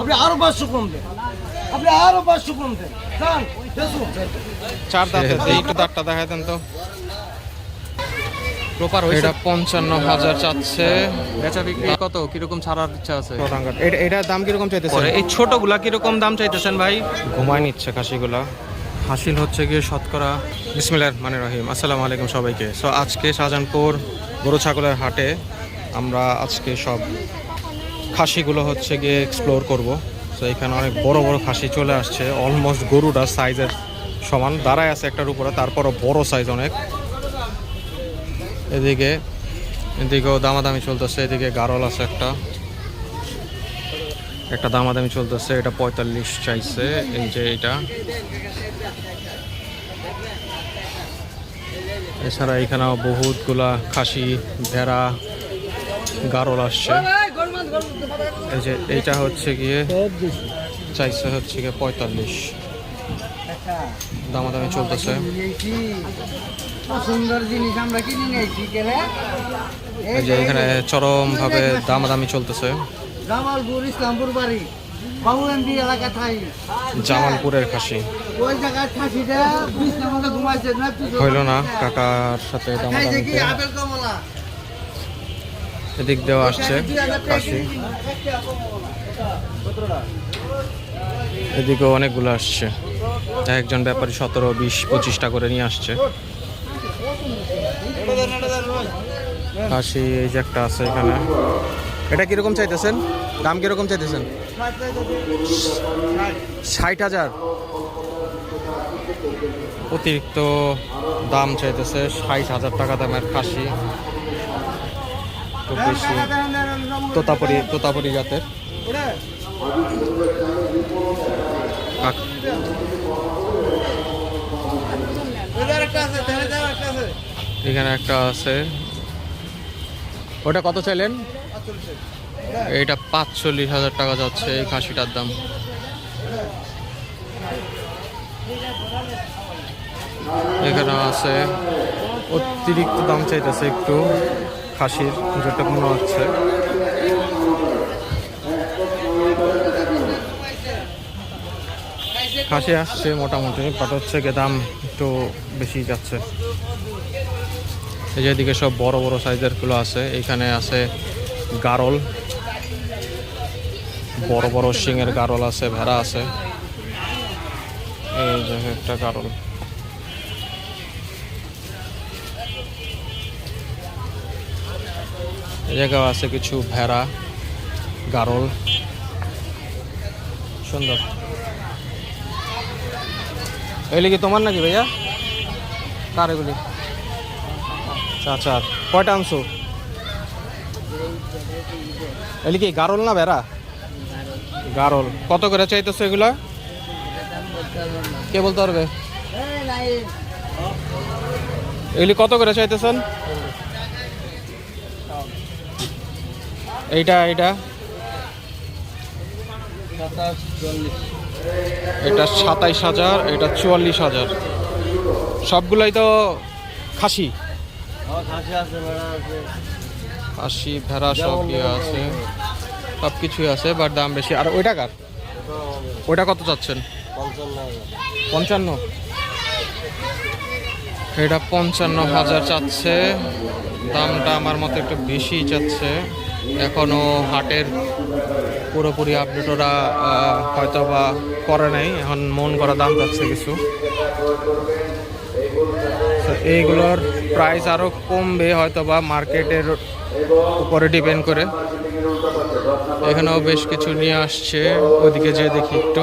আপনি আরো 500 কম দেন, আপনি আরো 500 কম দেন। যান দেখুন চার দাঁতের এই একটু দাঁতটা দেখায় দেন তো। প্রপার এটা 55,000 চাচ্ছে। বেচা বিক্রি কত কিরকম ছাড়ার ইচ্ছা আছে? এটার দাম কিরকম চাইতেছেন? এই ছোটগুলা কিরকম দাম চাইতেছেন ভাই? ঘুমায় নিচ্ছে খাসিগুলা। হাসিল হচ্ছে গিয়ে শতকরা। বিসমিল্লাহির রহমানির রহিম। আসসালামু আলাইকুম সবাইকে। সো আজকে শাহজাহানপুর গরু ছাগলের হাটে আমরা আজকে সব খাসিগুলো হচ্ছে গিয়ে এক্সপ্লোর করব। সো এখানে অনেক বড় বড় খাসি চলে আসছে, অলমোস্ট গরুটা সাইজের সমান দাঁড়ায় আছে একটার উপরে, তারপরও বড় সাইজ অনেক। এদিকেও দামাদামি চলতেছে। এদিকে গারল আছে একটা দামাদামি চলতেছে, এটা 45 চাইছে। এই যে এটা, এছাড়া এখানেও বহুতগুলা খাসি, ভেড়া, গারল আসছে। এই যে এইটা হচ্ছে গিয়ে চাইছে হচ্ছে গিয়ে 45, দামাদামি চলতেছে। সুন্দর জিনিস আমরা কিনে নিয়েছি কেলে। এই যে এখানে চরম ভাবে দামাদামি চলতেছে। জামালপুর ইসলামপুর বাড়ি বাবুগঞ্জি এলাকা থাই জামালপুরের খাসি ওই জায়গায় খাসিটা বিছনার মধ্যে ঘুমাইছে না হইল না কাকার সাথে দামাদামিতে। আপেল কমলা এদিক দিয়েও আসছে খাসি, এদিকেও অনেকগুলো আসছে। একজন ব্যাপারী 17, 20, 25টা করে নিয়ে আসছে খাসি। এই যে একটা আছে এখানে, এটা কিরকম চাইতেছেন? দাম কিরকম চাইতেছেন? 60,000 অতিরিক্ত দাম চাইতেছে। 60,000 টাকা দামের খাসি, খুব বেশি। তোতাপুরি জাতের। এখানে একটা আছে, ওটা কত চাইলেন? এইটা 45,000 টাকা যাচ্ছে এই খাসিটার দাম। এখানে আছে অতিরিক্ত দাম চাইতেছে একটু খাসির, যেটা মনে হচ্ছে। খাসি আসছে মোটামুটি, বাট হচ্ছে গিয়ে দাম একটু বেশি যাচ্ছে। এই যে এদিকে সব বড় বড় সাইজের গুলো আছে। এখানে আছে গারল, বড় বড় শিঙের গারল আছে, ভেড়া আছে। এই যে একটা গারল। এই জায়গাও আছে কিছু ভেড়া, গারল, সুন্দর। এগুলি কি তোমার নাকি ভাইয়া? কার এগুলি? চাচার। কয়টা আনছো? এগুলি কি গারল না ভেড়া? গারল। কত করে চাইতেছো এগুলা? কে বলতে পারবে? এগুলি কত করে চাইতেছেন? এইটা এটা 27,000, এটা 44,000। সবগুলাই তো খাসি, খাসি ভেড়া সব ইয়ে আছে, সব কিছুই আছে, বাট দাম বেশি। আর ওইটা কার? ওইটা কত চাচ্ছেন? 55। এটা 55,000 চাচ্ছে। দামটা আমার মতে একটু বেশি চাচ্ছে। এখনো হাটের পুরোপুরি আপডেট ওরা হয়তো বা করে নাই, এখন মন করা দাম যাচ্ছে কিছু। এইগুলোর প্রাইস আরও কমবে হয়তো বা, মার্কেটের উপরে ডিপেন্ড করে। এখানেও বেশ কিছু নিয়ে আসছে, ওইদিকে যেয়ে দেখি একটু।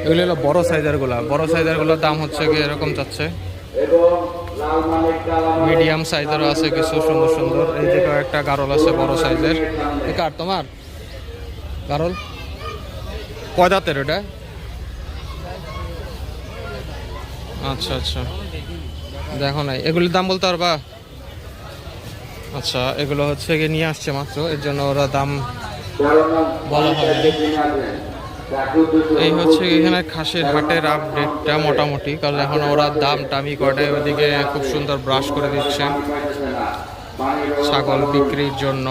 এগুলো হলো বড় সাইজের গুলা। বড় সাইজের গুলোর দাম হচ্ছে কি এরকম যাচ্ছে। মিডিয়াম সাইজেরও আছে কিছু সুন্দর সুন্দর। এই দিকে একটা গারল আছে বড় সাইজের। কার তোমার গারল? কয় দাঁতের এটা? আচ্ছা আচ্ছা, দেখো নাই। এগুলির দাম বলতে পারবা? আচ্ছা, এগুলো হচ্ছে গিয়ে নিয়ে আসছে মাত্র, এর জন্য ওরা দাম বলা হয়নি। এই হচ্ছে এখানে খাসির হাটের আপডেটটা মোটামুটি, কারণ এখন ওরা দাম টামি করে। ওইদিকে খুব সুন্দর ব্রাশ করে দিচ্ছে ছাগল বিক্রির জন্য।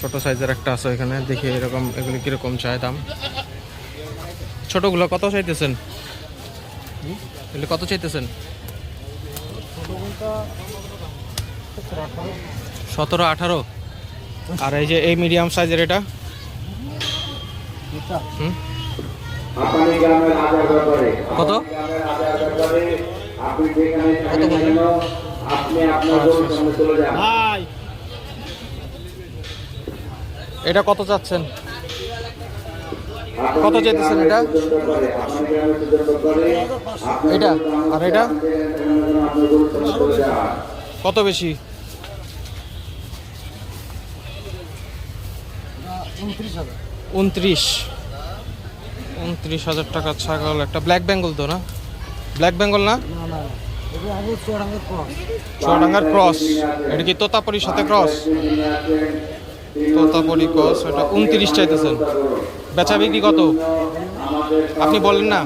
ছোট সাইজের একটা আছে এখানে, দেখি এরকম এগুলি কিরকম চায় দাম। ছোটগুলো কত চাইতেছেন? এগুলি কত চাইতেছেন? 17-18। আর এই যে এই মিডিয়াম সাইজের এটা কত? কত বললেন? এটা কত চাচ্ছেন? কত চাইতেছেন এটা? এটা আর এটা কত বেশি? 29,000 টাকা ছাগল। একটা ব্ল্যাক বেঙ্গল তো না? ব্ল্যাক বেঙ্গল না, চুয়াডাঙ্গার ক্রস। এটা কি তোতাপুরির সাথে ক্রস? তোতাপুরি ক্রস। এটা 29 চাইতেছেন। বেচা বিক্রি কত আপনি বলেন না?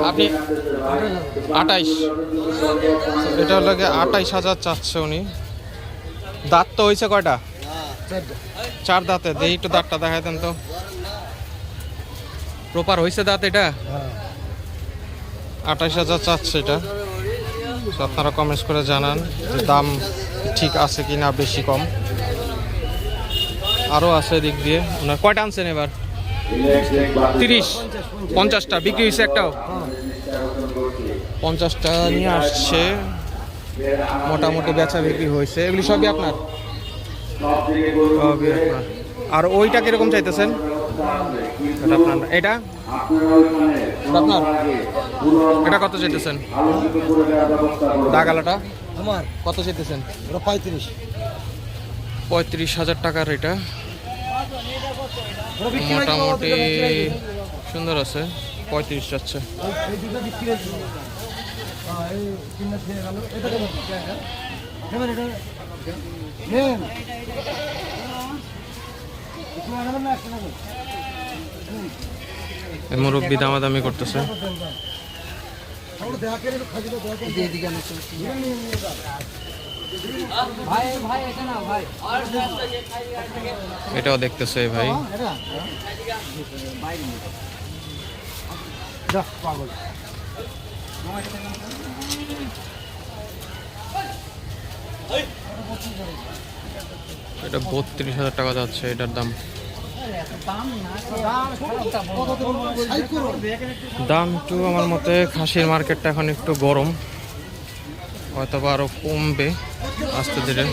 আপনি 28। এটা লাগে 28,000 চাচ্ছে উনি। দাঁত তো হয়েছে কয়টা? 4 দাঁতে। দেখি একটু দাঁতটা দেখাই দেন তো। প্রপার হয়েছে দাঁত এটা? 28,000 চাচ্ছে এটা। আপনারা কমেন্টস করে জানান যে দাম ঠিক আছে কি না, বেশি কম। আরও আছে দিক দিয়ে। ওনার কয়টা আনছেন এবার? 30, 50টা বিক্রি হয়েছে একটাও? 50টা নিয়ে আসছে, মোটামুটি বেচা বিক্রি হয়েছে। এগুলি সবই আপনার? সবই আপনার। আর ওইটা কিরকম চাইতেছেন? এটা আপনার। এটা আপনার? এটা কত চাইতেছেন? দাগালাটা আমার কত চাইতেছেন? 35,000 টাকার। এটা মোটামুটি সুন্দর আছে। 35 যাচ্ছে। মুরব্বি দামাদামি করতেছে। এটাও দেখতেছে ভাই। এটা 32,000 টাকা যাচ্ছে এটার দাম। দাম একটু আমার মতে খাসির মার্কেটটা এখন একটু গরম, হয়তো বা আরো কমবে আস্তে ধীরে।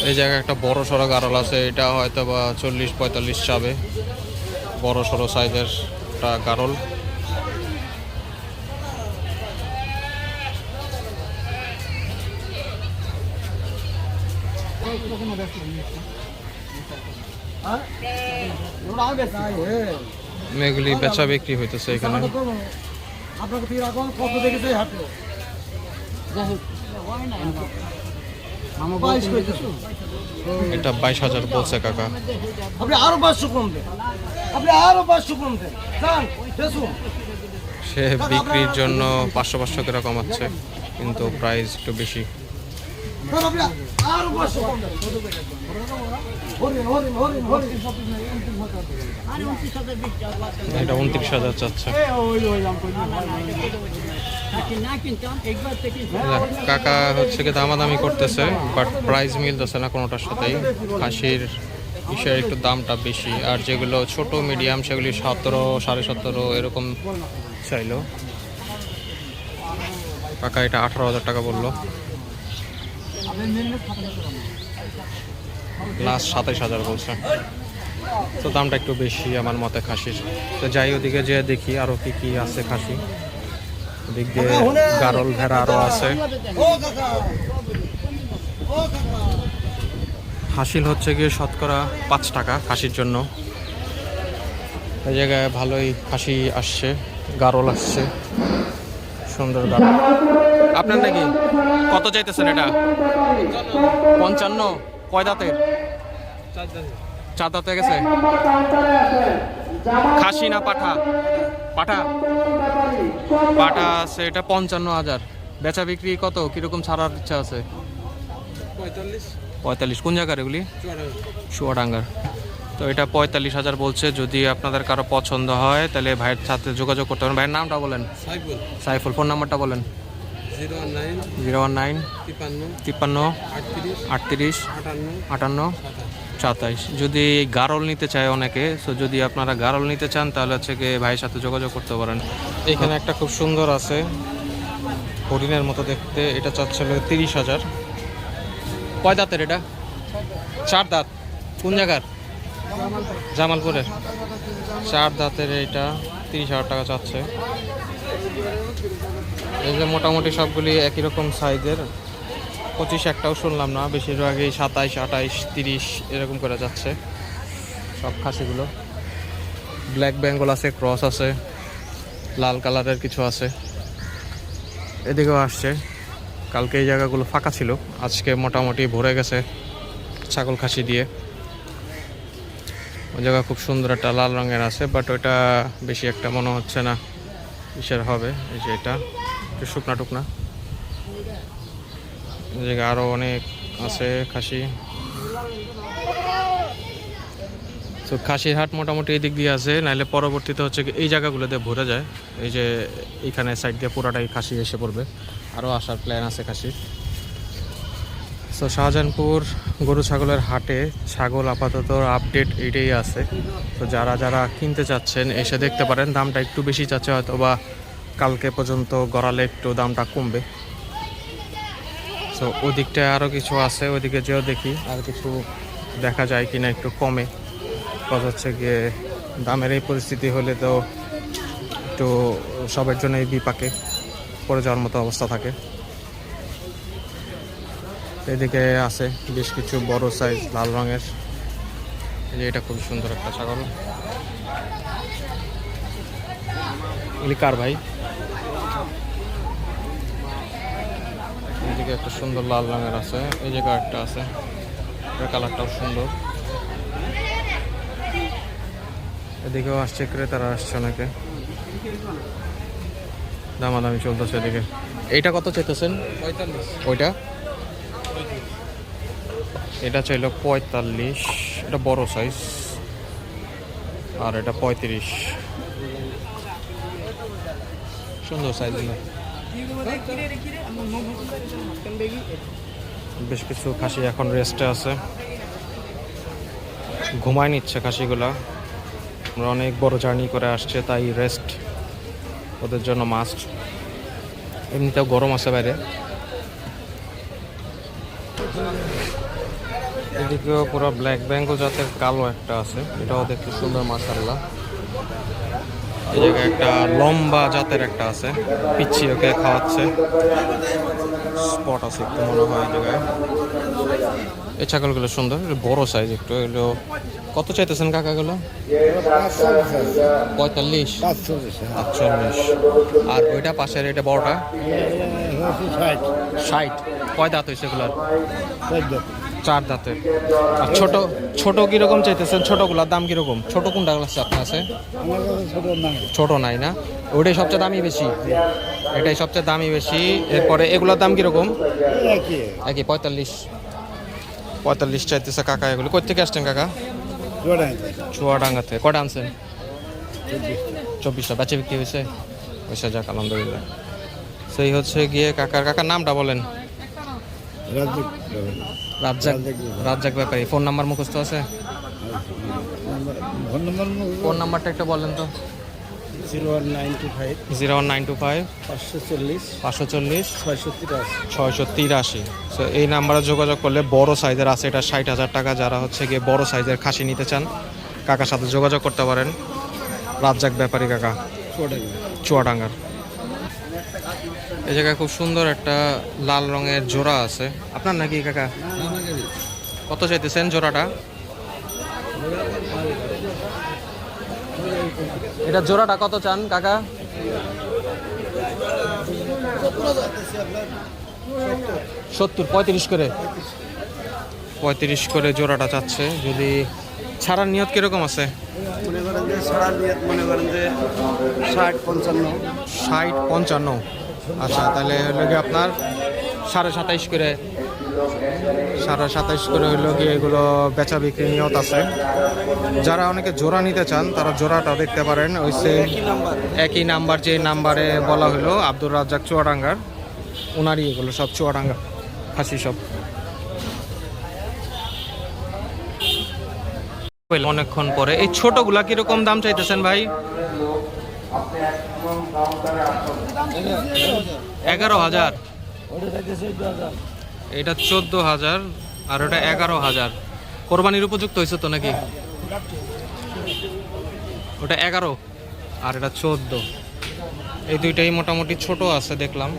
এই জায়গায় একটা বড় সড়ো গারল আছে, এটা হয়তো বা 40-45 চাবে। বড় সড়ো সাইজের একটা গারল। এগুলি বেচা বিক্রি হইতেছে এখানে। এটা 22,000 বলছে কাকা। আপনি আরো 500 কম দেন, আপনি আরো 500 কম দেন। সে বিক্রির জন্য 500 করে কমাচ্ছে, কিন্তু প্রাইস একটু বেশি। এটা 29,000 চাচ্ছে কাকা। হচ্ছে কি দামাদামি করতেছে, বাট প্রাইস মিলতেছে না কোনোটার সাথেই। খাসির বিষয়ে একটু দামটা বেশি, আর যেগুলো ছোট মিডিয়াম সেগুলি 17, 17.5 এরকম চাইলো কাকা। এটা 18,000 টাকা বললো। লাস্ট 27,000 বলছে, তো দামটা একটু বেশি আমার মতে খাসির। তো যাই ওদিকে যে দেখি আরো কি কি আছে খাসি। ওদিক দিয়ে গারল ভেড়া আরো আছে। হাসিল হচ্ছে গিয়ে শতকরা 5 টাকা খাসির জন্য। এই জায়গায় ভালোই খাসি আসছে, গারল আসছে, সুন্দর গারল। আপনার নাকি কত চাইতেছেন এটা? 55। কয় দাঁতের? 4 দাঁতে গেছে। খাসি না পাঠা? পাঠা। পাঠা আছে। এটা 55,000। বেচা বিক্রি কত, কিরকম ছাড়ার ইচ্ছা আছে? 45 কোন জায়গার এগুলি? চুয়াডাঙ্গার। তো এটা 45,000 বলছে। যদি আপনাদের কারো পছন্দ হয় তাহলে ভাইয়ের সাথে যোগাযোগ করতে পারেন। ভাইয়ের নামটা বলেন। সাইফুল। ফোন নাম্বারটা বলেন। 019 53 38 58 27। যদি গারল নিতে চায় অনেকে, সো যদি আপনারা গারল নিতে চান তাহলে হচ্ছে গিয়ে ভাইয়ের সাথে যোগাযোগ করতে পারেন। এখানে একটা খুব সুন্দর আছে হরিণের মতো দেখতে, এটা চাচ্ছিল 30,000। কয় দাঁতের এটা? 4 দাঁত। কোন জায়গার? জামালপুরের। 4 দাঁতের এটা 30,000 টাকা চাচ্ছে। এই যে মোটামুটি সবগুলি একই রকম সাইজের। 25 একটাও শুনলাম না, বেশিরভাগই 27, 28, 30 এরকম করে যাচ্ছে সব খাসিগুলো। ব্ল্যাক বেঙ্গল আছে, ক্রস আছে, লাল কালারের কিছু আছে। এদিকেও আসছে। কালকে এই জায়গাগুলো ফাঁকা ছিল, আজকে মোটামুটি ভরে গেছে ছাগল খাসি দিয়ে। ওই জায়গা খুব সুন্দর একটা লাল রঙের আছে, বাট ওইটা বেশি একটা মনে হচ্ছে না কিসের হবে। এই যে এটা একটু শুকনা টুকনা। এই জায়গায় আরও অনেক আছে খাসি। তো খাসির হাট মোটামুটি এই দিক দিয়ে আছে, নাহলে পরবর্তীতে হচ্ছে এই জায়গাগুলোতে ভরে যায়। এই যে এইখানে সাইড দিয়ে পুরাটাই খাসি এসে পড়বে, আরও আসার প্ল্যান আছে খাসির। তো শাহজাহানপুর গরু ছাগলের হাটে ছাগল আপাতত আপডেট এইটাই আছে। তো যারা যারা কিনতে চাচ্ছেন এসে দেখতে পারেন। দামটা একটু বেশি চাচ্ছে, হয়তো বা কালকে পর্যন্ত গড়ালে একটু দামটা কমবে। তো ওদিকটায় আরও কিছু আছে, ওদিকে যেও দেখি আর কিছু দেখা যায় কিনা একটু কমে। কথা হচ্ছে গিয়ে দামের এই পরিস্থিতি হলে তো একটু সবার জন্যই বিপাকে পড়ে যাওয়ার মতো অবস্থা থাকে। এদিকে আছে বেশ কিছু বড় সাইজ লাল রঙের। এই যে এটা খুব সুন্দর একটা ছাগল। এগুলি কার ভাই? এদিকে একটা সুন্দর লাল রঙের আছে, এই জায়গায় একটা আছে, কালারটাও সুন্দর। এদিকেও আসছে ক্রেতারা, আসছে অনেকে, দামাদামি চলতেছে এদিকে। এইটা কত চাইতেছেন? 45। ওইটা? এটা চাইল 45, এটা বড় সাইজ, আর এটা 35। সুন্দর সাইজগুলো। বেশ কিছু খাসি এখন রেস্টে আছে, ঘুমায় নিচ্ছে খাসিগুলা। আমরা অনেক বড় জার্নি করে আসছে, তাই রেস্ট ওদের জন্য মাস্ট। এমনিতেও গরম আছে বাইরে। এদিকেও পুরো ব্ল্যাক বেঙ্গল জাতের কালো একটা আছে, এটাও দেখতে সুন্দর মাশাআল্লাহ। এই জায়গায় একটা লম্বা জাতের একটা আছে, পিচ্ছি ওকে খাওয়াচ্ছে, স্পট আছে একটু মনে হয় এই জায়গায়। এই ছাগলগুলো সুন্দর, বড় সাইজ একটু। এগুলো কত চাইতেছেন কাকাগুলো? 45, 45। আর ওইটা পাশের এটা বড়টা 60। কয় দাঁত হয়েছে এগুলার? 4 দাঁতের। আর ছোট ছোট কিরকম চাইতেছেন? ছোটগুলার দাম কিরকম? ছোট কোনটা আপনার আছে? ছোট নাই না, ওইটাই সবচেয়ে দামি বেশি, এটাই সবচেয়ে দামি বেশি। এরপরে এগুলোর দাম কিরকম? একই 45 চাইতেছে কাকা। এগুলো কই থেকে আসছেন কাকা? চুয়াডাঙ্গা থেকে। কটা আনছেন? 24টা। বেচে বিক্রি হয়েছে? পয়সা যাক, আলহামদুলিল্লাহ। সেই হচ্ছে গিয়ে কাকার নামটা বলেন। রাজ্জাক ব্যাপারী। ফোন নাম্বার মুখস্থ আছে? ফোন নাম্বারটা একটু বলেন তো। 01925 01925 540 683। সো এই নাম্বারে যোগাযোগ করলে বড় সাইজের আছে, এটা 60,000 টাকা। যারা হচ্ছে গিয়ে বড় সাইজের খাসি নিতে চান কাকার সাথে যোগাযোগ করতে পারেন। রাজ্জাক ব্যাপারী কাকা, চুয়াডাঙ্গার। এই জায়গায় খুব সুন্দর একটা লাল রঙের জোড়া আছে। আপনার নাকি কাকা? কত চাইতেছেন জোড়াটা? এটা জোড়াটা কত চান কাকা? 70। 35 করে, 35 করে জোড়াটা চাচ্ছে। যদি ছাড়ার নিয়ত কিরকম আছে? মনে করেন যে ছাড়ার নিয়ত মনে করেন যে 60-55। 60-55। আচ্ছা, তাহলে হলো কি আপনার 27.5 করে 27.5 করে হইলো গিয়ে এগুলো বেচা বিক্রি নিয়ত আছে। যারা অনেকে জোড়া নিতে চান তারা জোড়াটা দেখতে পারেন, ওই সেম একই নাম্বার যে নাম্বারে বলা হলো আব্দুর রাজ্জাক চুয়াডাঙ্গার, ওনারই এগুলো সব চুয়াডাঙ্গা খাসি সব। অনেকক্ষণ পরে এই ছোটগুলা কিরকম দাম চাইতেছেন ভাই? 11,000। এটা 14,000 আর ওটা 11,000। কোরবানির উপযুক্ত হয়েছে তো নাকি? ওটা 11 আর এটা 14। এই দুইটাই মোটামুটি ছোট আছে দেখলাম।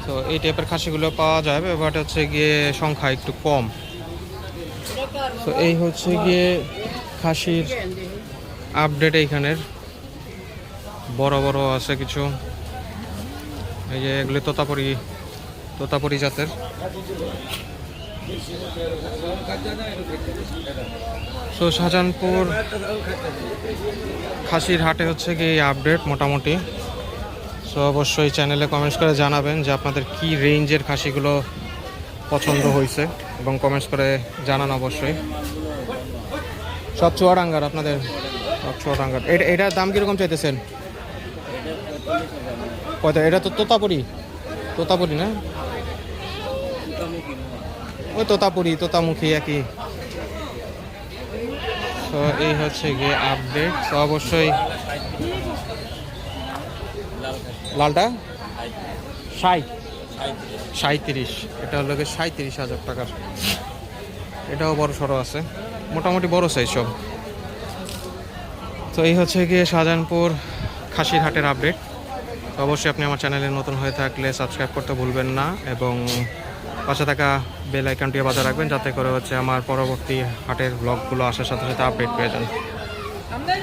তো এই টাইপের খাসিগুলো পাওয়া যাবে, বাট হচ্ছে গিয়ে সংখ্যা একটু কম। তো এই হচ্ছে গিয়ে খাসির আপডেট এইখানের। বড় বড় আছে কিছু, এই যে এগুলো তোতাপুরি জাতের। তো শাহজাহানপুর খাসির হাটে হচ্ছে কি আপডেট মোটামুটি। সো অবশ্যই চ্যানেলে কমেন্টস করে জানাবেন যে আপনাদের কি রেঞ্জের খাসিগুলো পছন্দ হয়েছে, এবং কমেন্টস করে জানান অবশ্যই। সব চুয়াডাঙ্গার আপনাদের, সব চুয়াডাঙ্গার। এটার দাম কীরকম চাইতেছেন? এটা তো তোতাপুরি না? ওই তোতামুখী একই। তো এই হচ্ছে গিয়ে আপডেট। তো অবশ্যই লালটা 37, এটা হলো 37,000 টাকার। এটাও বড় সড়ো আছে, মোটামুটি বড় সাইজ সব। তো এই হচ্ছে গিয়ে শাহজাহানপুর খাসির হাটের আপডেট। তো অবশ্যই আপনি আমার চ্যানেলে নতুন হয়ে থাকলে সাবস্ক্রাইব করতে ভুলবেন না, এবং পাশে থাকা বেল আইকনটি বাজায় রাখবেন, যাতে করে হচ্ছে আমার পরবর্তী হাটের ব্লগগুলো আসার সাথে সাথে আপডেট পেয়ে যান।